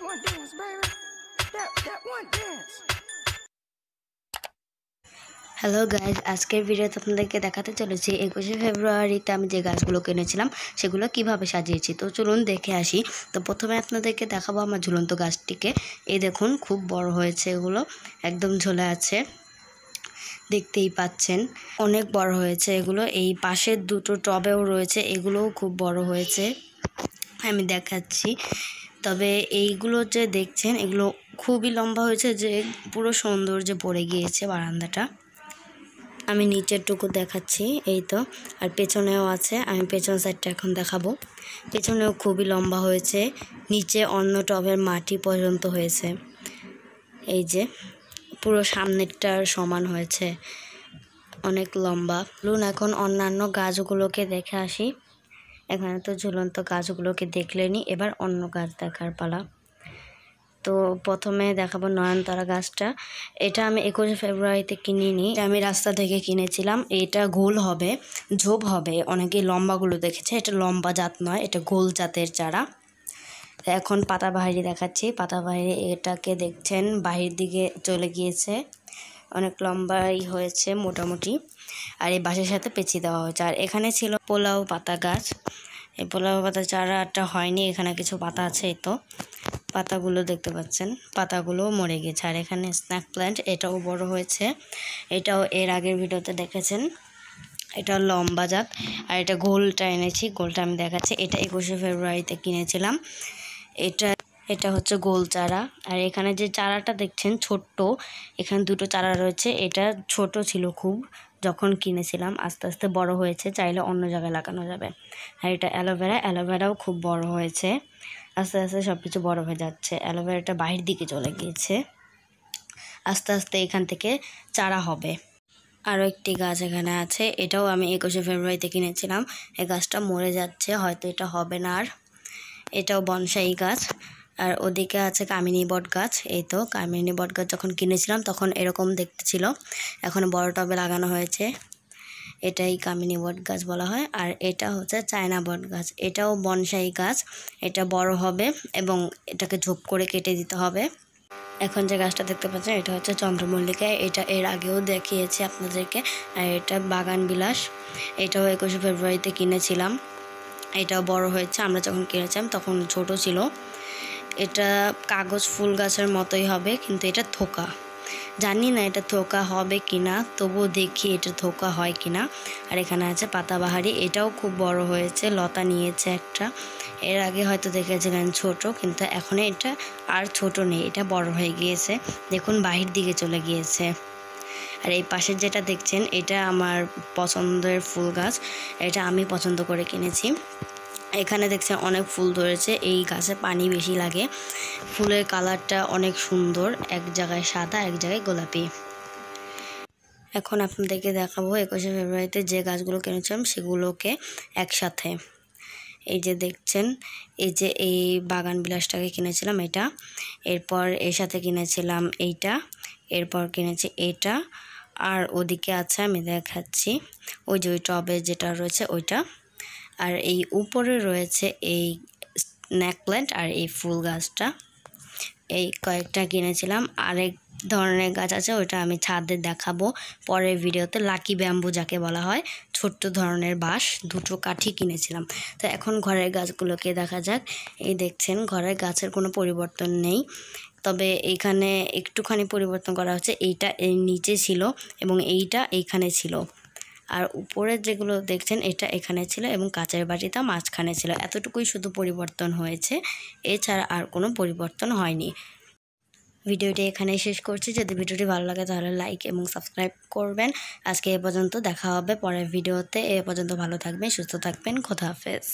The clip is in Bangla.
one dance, baby. That one dance. Hello guys, আজকের ভিডিওতে আপনাদেরকে দেখাতে চলেছি 21শে ফেব্রুয়ারিতে আমি যে গাছগুলো কিনেছিলাম সেগুলো কিভাবে সাজিয়েছি। তো চলুন দেখে আসি। তো প্রথমে আপনাদেরকে দেখাবো আমার ঝুলন্ত গাছটিকে। এই দেখুন, খুব বড় হয়েছে, এগুলো একদম ঝুলে আছে, দেখতেই পাচ্ছেন অনেক বড় হয়েছে এগুলো। এই পাশের দুটো টবেও রয়েছে, এগুলোও খুব বড় হয়েছে, আমি দেখাচ্ছি। তবে এইগুলো যে দেখছেন এগুলো খুবই লম্বা হয়েছে, যে পুরো সৌন্দর্যে পড়ে গিয়েছে বারান্দাটা। আমি নিচের টুকু দেখাচ্ছি, এই তো। আর পেছনেও আছে, আমি পেছন সাইডটা এখন দেখাবো। পেছনেও খুবই লম্বা হয়েছে, নিচে অন্য টবের মাটি পর্যন্ত হয়েছে। এই যে পুরো সামনেরটার সমান হয়েছে, অনেক লম্বা। চলুন এখন অন্যান্য গাছগুলোকে দেখে আসি। এখানে তো ঝুলন্ত গাছগুলোকে দেখলেনি, এবার অন্য গাছ দেখার পালা। তো প্রথমে দেখাবো নয়নতারা গাছটা। এটা আমি 21শে ফেব্রুয়ারিতে কিনিনি, আমি রাস্তা থেকে কিনেছিলাম। এটা গোল হবে, ঝোপ হবে, অনেকে লম্বাগুলো দেখেছে। এটা লম্বা জাত নয়, এটা গোল জাতের চারা। এখন পাতাবাহারি দেখাচ্ছি। পাতাবাহারি এটাকে দেখছেন বাহির দিকে চলে গিয়েছে, অনেক লম্বাই হয়েছে মোটামুটি। আর এই বাঁশের সাথে পেঁচিয়ে দেওয়া হয়েছে। আর এখানে ছিল পোলাও পাতা গাছ। এই পোলাও পাতা চারাটা হয়নি, এখানে কিছু পাতা আছে, এই তো পাতাগুলো দেখতে পাচ্ছেন, পাতাগুলো মরে গেছে। আর এখানে স্ন্যাক প্ল্যান্ট, এটাও বড় হয়েছে, এটাও এর আগের ভিডিওতে দেখেছেন। এটা লম্বা জাত। আর এটা গোলটা এনেছি, গোলটা আমি দেখাচ্ছি। এটা 21শে ফেব্রুয়ারিতে কিনেছিলাম। এটা হচ্ছে গোল চারা। আর এখানে যে চারাটা দেখছেন ছোট্ট, এখানে দুটো চারা রয়েছে। এটা ছোট ছিল খুব যখন কিনেছিলাম, আস্তে আস্তে বড় হয়েছে, চাইলে অন্য জায়গায় লাগানো যাবে। আর এটা অ্যালোভেরা, অ্যালোভেরাও খুব বড় হয়েছে, আস্তে আস্তে সব কিছু বড় হয়ে যাচ্ছে। অ্যালোভেরাটা বাহির দিকে চলে গিয়েছে, আস্তে আস্তে এখান থেকে চারা হবে। আরও একটি গাছ এখানে আছে, এটাও আমি 21শে ফেব্রুয়ারিতে কিনেছিলাম। এই গাছটা মরে যাচ্ছে, হয়তো এটা হবে না আর। এটাও বনসাই গাছ। আর ওদিকে আছে কামিনী বট গাছ। এই তো কামিনী বট গাছ যখন কিনেছিলাম তখন এরকম দেখতে ছিল, এখন বড় টবে লাগানো হয়েছে। এটাই কামিনী বট গাছ বলা হয়। আর এটা হচ্ছে চায়না বট গাছ, এটাও বনসাই গাছ। এটা বড় হবে এবং এটাকে ঝোপ করে কেটে দিতে হবে। এখন যে গাছটা দেখতে পাচ্ছেন এটা হচ্ছে চন্দ্রমল্লিকা, এটা এর আগেও দেখিয়েছি আপনাদেরকে। আর এটা বাগান বিলাস, এটাও 21শে ফেব্রুয়ারিতে কিনেছিলাম। এটাও বড় হয়েছে, আমরা যখন কিনেছিলাম তখন ছোট ছিল। এটা কাগজ ফুল গাছের মতোই হবে, কিন্তু এটা থোকা, জানি না এটা থোকা হবে কিনা, তবুও দেখি এটা থোকা হয় কিনা। আর এখানে আছে পাতাবাহারি, এটাও খুব বড় হয়েছে, লতা নিয়েছে একটা। এর আগে হয়তো দেখেছিলেন ছোট, কিন্তু এখন এটা আর ছোট নেই, এটা বড় হয়ে গিয়েছে, দেখুন বাহির দিকে চলে গিয়েছে। আর এই পাশের যেটা দেখছেন এটা আমার পছন্দের ফুল গাছ, এটা আমি পছন্দ করে কিনেছি। এখানে দেখছেন অনেক ফুল ধরেছে, এই গাছে পানি বেশি লাগে, ফুলের কালারটা অনেক সুন্দর, এক জায়গায় সাদা এক জায়গায় গোলাপি। এখন আপনাদেরকে দেখাবো 21শে ফেব্রুয়ারিতে যে গাছগুলো কিনেছিলাম সেগুলোকে একসাথে। এই যে দেখছেন, এই যে এই বাগান বিলাসটাকে কিনেছিলাম এটা, এরপর এর সাথে কিনেছিলাম এইটা, এরপর কিনেছি এটা। আর ওদিকে আছে, আমি দেখাচ্ছি, ওই যে ওই টবে যেটা রয়েছে ওইটা। আর এই উপরে রয়েছে এই স্ন্যাক প্ল্যান্ট আর এই ফুল গাছটা, এই কয়েকটা কিনেছিলাম। আরেক ধরনের গাছ আছে, ওইটা আমি ছাদে দেখাবো পরের ভিডিওতে, লাকি ব্যাম্বু যাকে বলা হয়, ছোট্ট ধরনের বাঁশ, দুটো কাঠি কিনেছিলাম। তো এখন ঘরের গাছগুলোকে দেখা যাক। এই দেখছেন ঘরের গাছের কোনো পরিবর্তন নেই, তবে এইখানে একটুখানি পরিবর্তন করা হচ্ছে, এইটা এর নিচে ছিল এবং এইটা এইখানে ছিল। আর উপরে যেগুলো দেখছেন এটা এখানে ছিল এবং কাচের বাটিটা মাঝখানে ছিল, এতটুকুই শুধু পরিবর্তন হয়েছে, এছাড়া আর কোনো পরিবর্তন হয়নি। ভিডিওটি এখানেই শেষ করছি। যদি ভিডিওটি ভালো লাগে তাহলে লাইক এবং সাবস্ক্রাইব করবেন। আজকে এ পর্যন্ত, দেখা হবে পরের ভিডিওতে। এ পর্যন্ত ভালো থাকবেন, সুস্থ থাকবেন, খোদা হাফেজ।